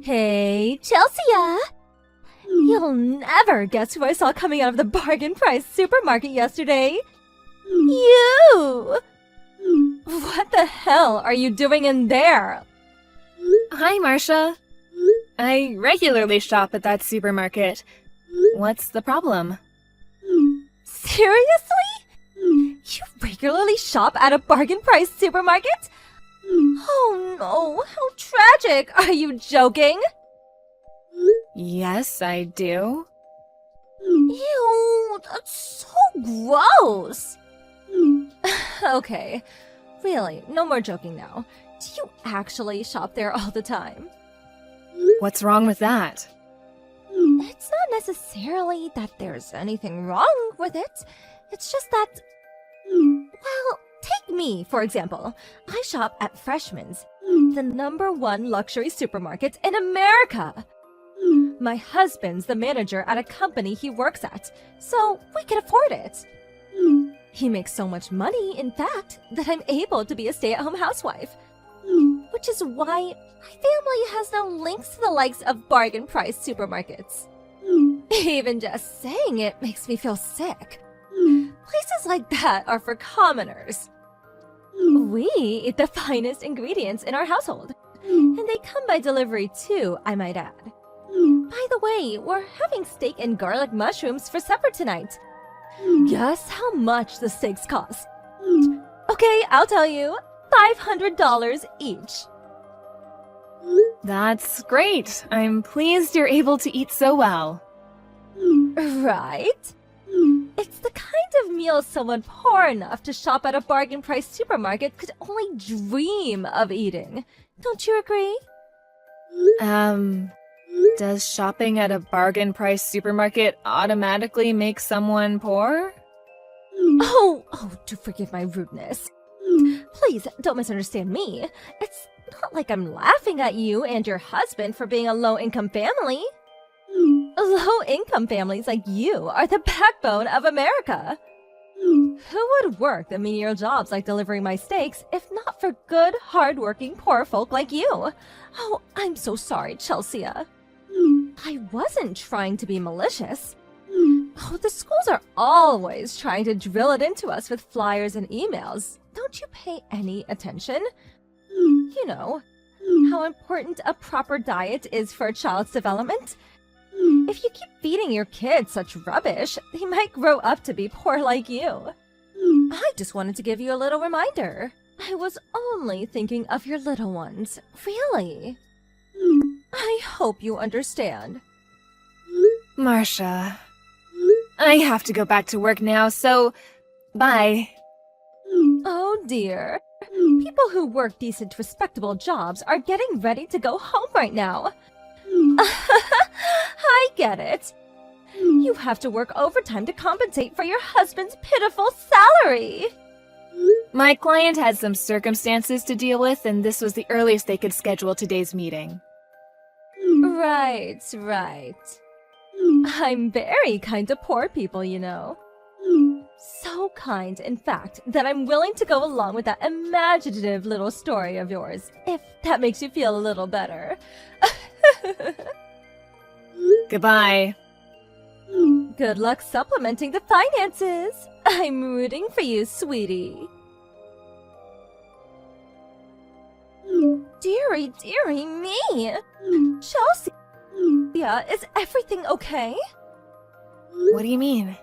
Hey, Chelsea! You'll never guess who I saw coming out of the bargain price supermarket yesterday. You! What the hell are you doing in there? Hi, Marcia. I regularly shop at that supermarket. What's the problem? Seriously? You regularly shop at a bargain price supermarket? Oh no, how tragic! Are you joking? Yes, I do. Ew, that's so gross! Okay, really, no more joking now. Do you actually shop there all the time? What's wrong with that? It's not necessarily that there's anything wrong with it. It's just that... Well, take me, for example. I shop at Freshman's, the #1 luxury supermarket in America. My husband's the manager at a company he works at, so we can afford it. He makes so much money, in fact, that I'm able to be a stay-at-home housewife. Which is why my family has no links to the likes of bargain price supermarkets. Even just saying it makes me feel sick. Places like that are for commoners. We eat the finest ingredients in our household, and they come by delivery too, I might add. By the way, we're having steak and garlic mushrooms for supper tonight. Guess how much the steaks cost? Okay, I'll tell you. $500 each. That's great. I'm pleased you're able to eat so well. Right? It's the kind of meal someone poor enough to shop at a bargain price supermarket could only dream of eating. Don't you agree? Does shopping at a bargain price supermarket automatically make someone poor? Oh, do forgive my rudeness. Please, don't misunderstand me. It's not like I'm laughing at you and your husband for being a low-income family. Low-income families like you are the backbone of America. Who would work the menial jobs like delivering my steaks if not for good, hard-working poor folk like you? Oh, I'm so sorry, Chelsea. I wasn't trying to be malicious. Oh, the schools are always trying to drill it into us with flyers and emails. Don't you pay any attention? You know, how important a proper diet is for a child's development. If you keep feeding your kids such rubbish, they might grow up to be poor like you. I just wanted to give you a little reminder. I was only thinking of your little ones, really. I hope you understand. Marcia, I have to go back to work now, so bye. Oh dear. People who work decent, respectable jobs are getting ready to go home right now. I get it. You have to work overtime to compensate for your husband's pitiful salary. My client had some circumstances to deal with, and this was the earliest they could schedule today's meeting. Right. I'm very kind to poor people, you know. So kind, in fact, that I'm willing to go along with that imaginative little story of yours, if that makes you feel a little better. Goodbye. Good luck supplementing the finances. I'm rooting for you, sweetie. Dearie me. Chelsea, is everything okay? What do you mean?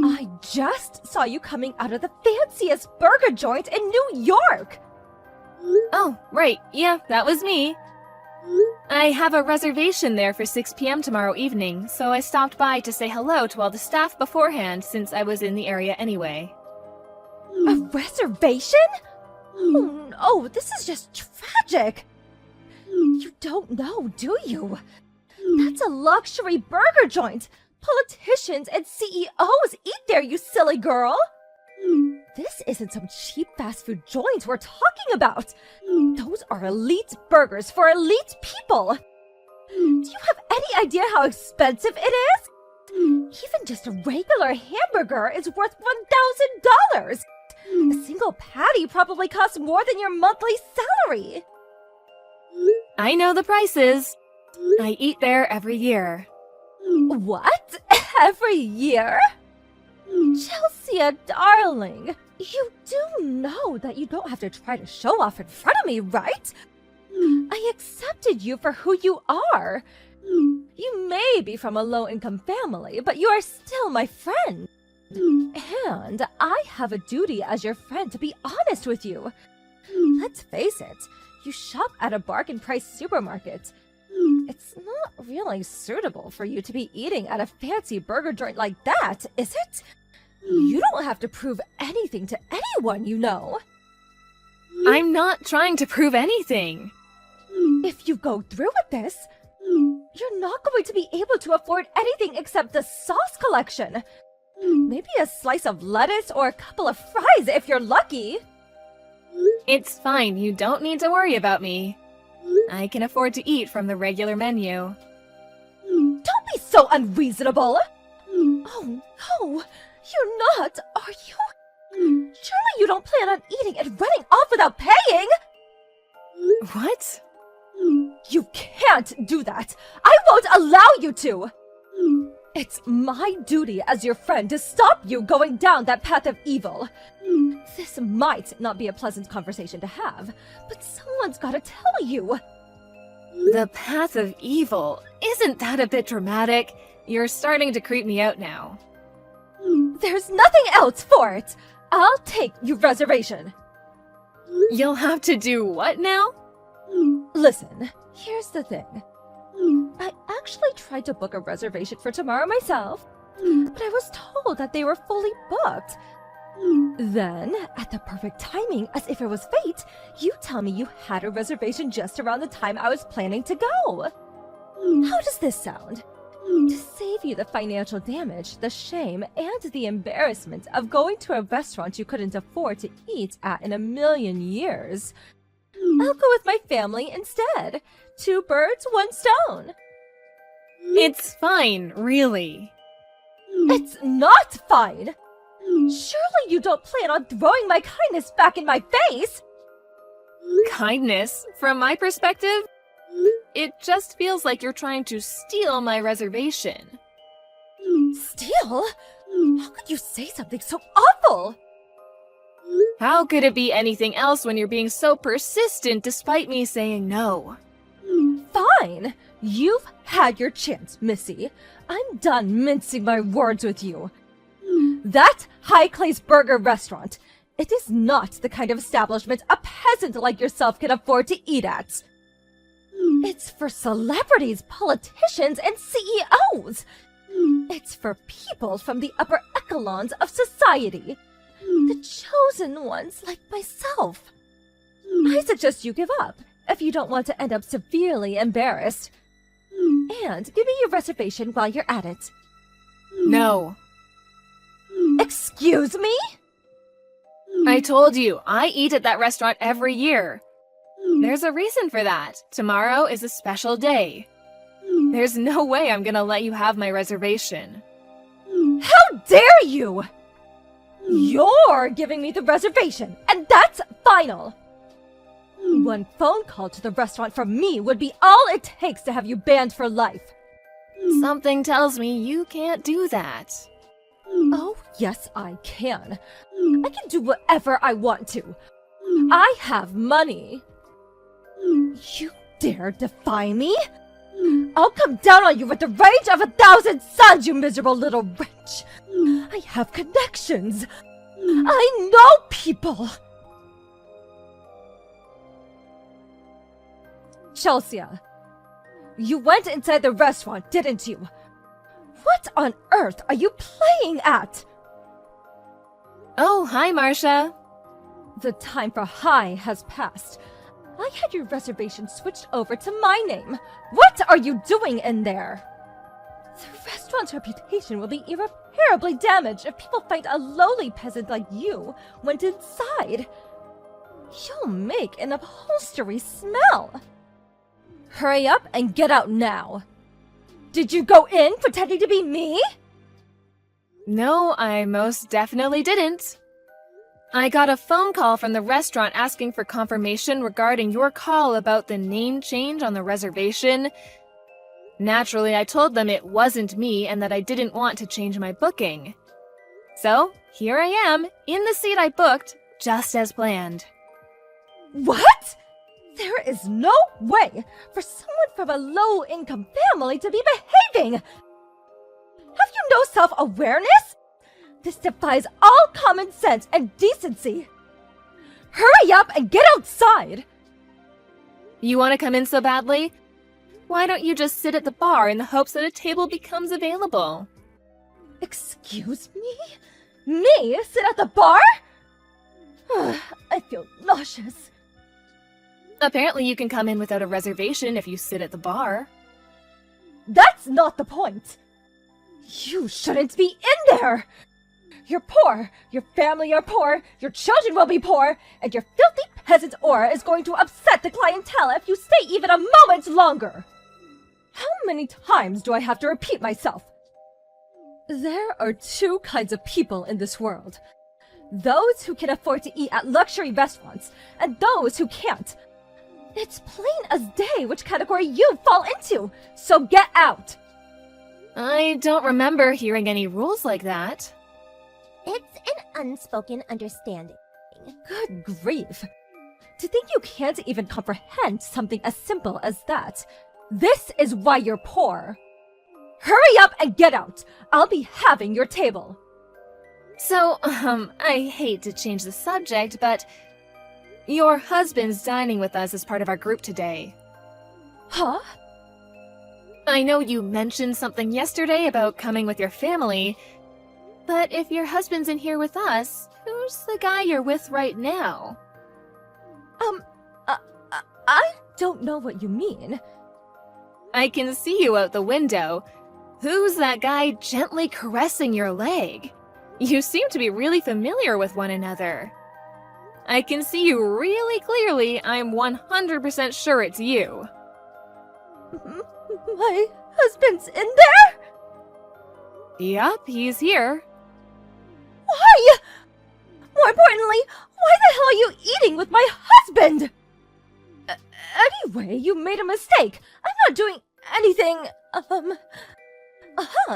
I just saw you coming out of the fanciest burger joint in New York! Oh, right. Yeah, that was me. I have a reservation there for 6 p.m. tomorrow evening, so I stopped by to say hello to all the staff beforehand since I was in the area anyway. A reservation? Oh no, this is just tragic! You don't know, do you? That's a luxury burger joint! Politicians and CEOs eat there, you silly girl! This isn't some cheap fast food joint we're talking about! Those are elite burgers for elite people! Do you have any idea how expensive it is? Even just a regular hamburger is worth $1,000! A single patty probably costs more than your monthly salary! I know the prices. I eat there every year. What? Every year? Chelsea, darling, you do know that you don't have to try to show off in front of me, right? I accepted you for who you are. You may be from a low-income family, but you are still my friend. And I have a duty as your friend to be honest with you. Let's face it, you shop at a bargain-price supermarket. It's not really suitable for you to be eating at a fancy burger joint like that, is it? You don't have to prove anything to anyone, you know. I'm not trying to prove anything. If you go through with this, you're not going to be able to afford anything except the sauce collection. Maybe a slice of lettuce or a couple of fries if you're lucky. It's fine, you don't need to worry about me. I can afford to eat from the regular menu. Don't be so unreasonable. Oh no, you're not, are you? Surely you don't plan on eating and running off without paying? What? You can't do that. I won't allow you to. It's my duty as your friend to stop you going down that path of evil. This might not be a pleasant conversation to have, but someone's gotta tell you. The path of evil? Isn't that a bit dramatic? You're starting to creep me out now. There's nothing else for it. I'll take your reservation. You'll have to do what now? Listen, here's the thing. I actually tried to book a reservation for tomorrow myself, but I was told that they were fully booked. Then, at the perfect timing, as if it was fate, you tell me you had a reservation just around the time I was planning to go. How does this sound? To save you the financial damage, the shame, and the embarrassment of going to a restaurant you couldn't afford to eat at in a million years, I'll go with my family instead. 2 birds, 1 stone. It's fine, really. It's not fine! Surely you don't plan on throwing my kindness back in my face? Kindness? From my perspective? It just feels like you're trying to steal my reservation. Steal? How could you say something so awful? How could it be anything else when you're being so persistent despite me saying no? Fine. You've had your chance, Missy. I'm done mincing my words with you. That High Clay's Burger restaurant, it is not the kind of establishment a peasant like yourself can afford to eat at. It's for celebrities, politicians, and CEOs. It's for people from the upper echelons of society. The chosen ones like myself. I suggest you give up if you don't want to end up severely embarrassed. And give me your reservation while you're at it. No. Excuse me? I told you, I eat at that restaurant every year. There's a reason for that. Tomorrow is a special day. There's no way I'm gonna let you have my reservation. How dare you! You're giving me the reservation, and that's final. 1 phone call to the restaurant from me would be all it takes to have you banned for life. Something tells me you can't do that. Oh, yes, I can. I can do whatever I want to. I have money. You dare defy me? I'll come down on you with the rage of 1,000 suns, you miserable little wretch. I have connections. I know people. Chelsea, you went inside the restaurant, didn't you? What on earth are you playing at? Oh, hi, Marcia. The time for hi has passed. I had your reservation switched over to my name. What are you doing in there? The restaurant's reputation will be irreparably damaged if people find a lowly peasant like you went inside. You'll make an upholstery smell. Hurry up and get out now. Did you go in pretending to be me? No, I most definitely didn't. I got a phone call from the restaurant asking for confirmation regarding your call about the name change on the reservation. Naturally, I told them it wasn't me and that I didn't want to change my booking. So, here I am, in the seat I booked, just as planned. What? There is no way for someone from a low-income family to be behaving! Have you no self-awareness? This defies all common sense and decency! Hurry up and get outside! You want to come in so badly? Why don't you just sit at the bar in the hopes that a table becomes available? Excuse me? Me sit at the bar? I feel nauseous. Apparently you can come in without a reservation if you sit at the bar. That's not the point. You shouldn't be in there. You're poor, your family are poor, your children will be poor, and your filthy peasant aura is going to upset the clientele if you stay even a moment longer. How many times do I have to repeat myself? There are two kinds of people in this world. Those who can afford to eat at luxury restaurants, and those who can't. It's plain as day which category you fall into, so get out! I don't remember hearing any rules like that. It's an unspoken understanding. Good grief. To think you can't even comprehend something as simple as that. This is why you're poor. Hurry up and get out! I'll be having your table. So, I hate to change the subject, but your husband's dining with us as part of our group today. Huh? I know you mentioned something yesterday about coming with your family, but if your husband's in here with us, who's the guy you're with right now? I don't know what you mean. I can see you out the window. Who's that guy gently caressing your leg? You seem to be really familiar with one another. I can see you really clearly. I'm 100% sure it's you. My husband's in there? Yup, he's here. Why? More importantly, why the hell are you eating with my husband? Anyway, you made a mistake. I'm not doing anything,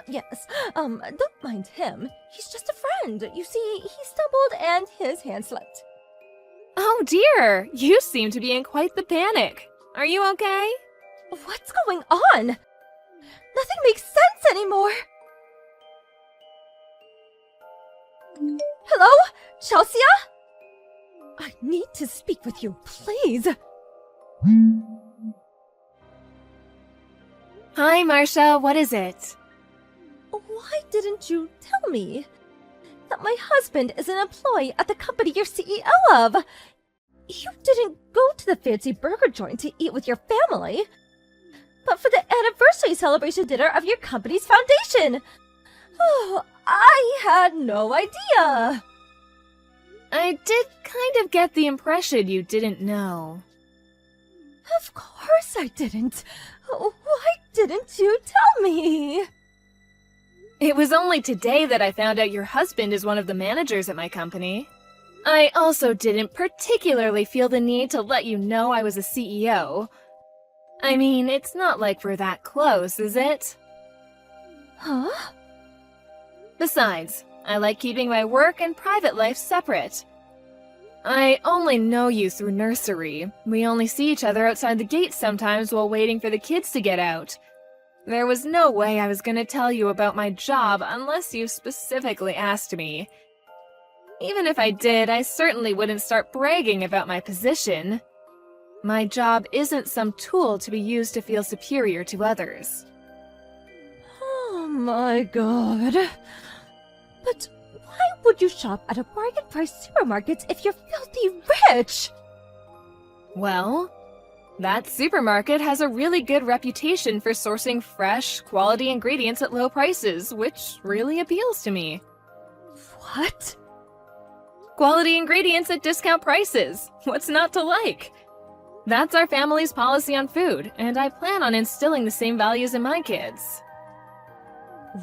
yes. Don't mind him. He's just a friend. You see, he stumbled and his hand slipped. Oh dear, you seem to be in quite the panic. Are you okay? What's going on? Nothing makes sense anymore. Hello? Chelsea? I need to speak with you, please. Hi, Marcia, what is it? Why didn't you tell me that my husband is an employee at the company you're CEO of? You didn't go to the fancy burger joint to eat with your family, but for the anniversary celebration dinner of your company's foundation. Oh, I had no idea. I did kind of get the impression you didn't know. Of course I didn't. Why didn't you tell me? It was only today that I found out your husband is one of the managers at my company. I also didn't particularly feel the need to let you know I was a CEO. I mean, it's not like we're that close, is it? Huh? Besides, I like keeping my work and private life separate. I only know you through nursery. We only see each other outside the gate sometimes while waiting for the kids to get out. There was no way I was gonna tell you about my job unless you specifically asked me. Even if I did, I certainly wouldn't start bragging about my position. My job isn't some tool to be used to feel superior to others. Oh my god. But why would you shop at a bargain price supermarket if you're filthy rich? Well, that supermarket has a really good reputation for sourcing fresh, quality ingredients at low prices, which really appeals to me. What? Quality ingredients at discount prices. What's not to like? That's our family's policy on food, and I plan on instilling the same values in my kids.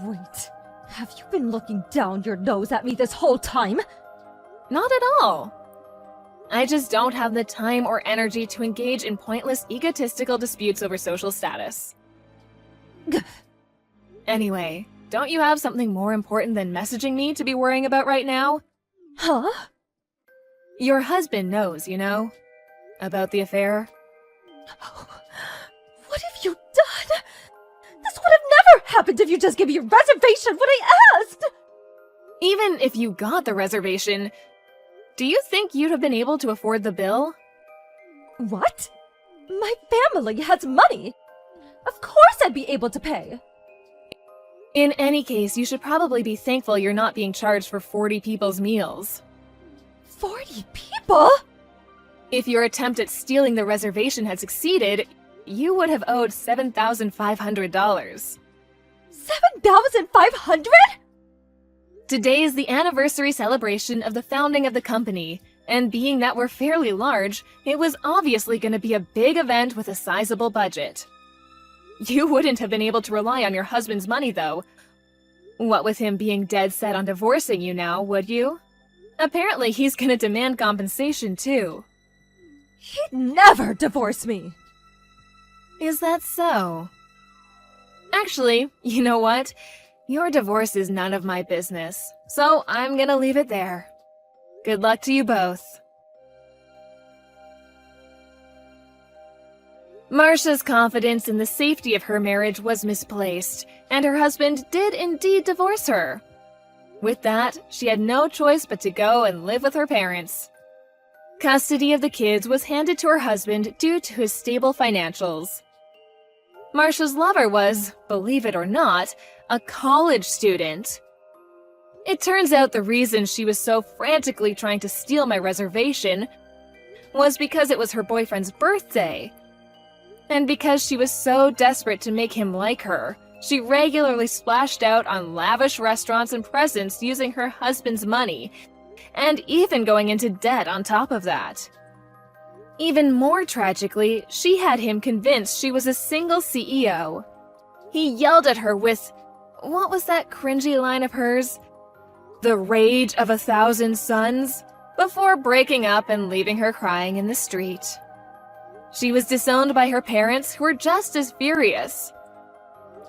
Wait, have you been looking down your nose at me this whole time? Not at all. I just don't have the time or energy to engage in pointless egotistical disputes over social status. Anyway, don't you have something more important than messaging me to be worrying about right now? Huh? Your husband knows, you know, about the affair. What have you done? This would have never happened if you just gave me a reservation when I asked! Even if you got the reservation, do you think you'd have been able to afford the bill? What? My family has money. Of course I'd be able to pay. In any case, you should probably be thankful you're not being charged for 40 people's meals. 40 people? If your attempt at stealing the reservation had succeeded, you would have owed $7,500. 7,500? Today is the anniversary celebration of the founding of the company, and being that we're fairly large, it was obviously going to be a big event with a sizable budget. You wouldn't have been able to rely on your husband's money, though. What with him being dead set on divorcing you now, would you? Apparently he's going to demand compensation, too. He'd never divorce me. Is that so? Actually, you know what? Your divorce is none of my business, so I'm gonna leave it there. Good luck to you both. Marcia's confidence in the safety of her marriage was misplaced, and her husband did indeed divorce her. With that, she had no choice but to go and live with her parents. Custody of the kids was handed to her husband due to his stable financials. Marcia's lover was, believe it or not, a college student. It turns out the reason she was so frantically trying to steal my reservation was because it was her boyfriend's birthday. And because she was so desperate to make him like her, she regularly splashed out on lavish restaurants and presents using her husband's money, and even going into debt on top of that. Even more tragically, she had him convinced she was a single CEO. He yelled at her with, what was that cringy line of hers? The rage of 1,000 suns, before breaking up and leaving her crying in the street. She was disowned by her parents, who were just as furious.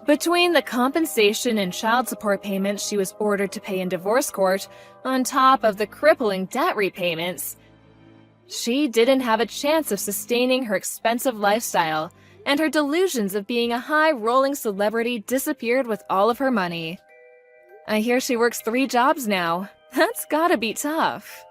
Between the compensation and child support payments she was ordered to pay in divorce court, on top of the crippling debt repayments, she didn't have a chance of sustaining her expensive lifestyle, and her delusions of being a high-rolling celebrity disappeared with all of her money. I hear she works 3 jobs now. That's gotta be tough.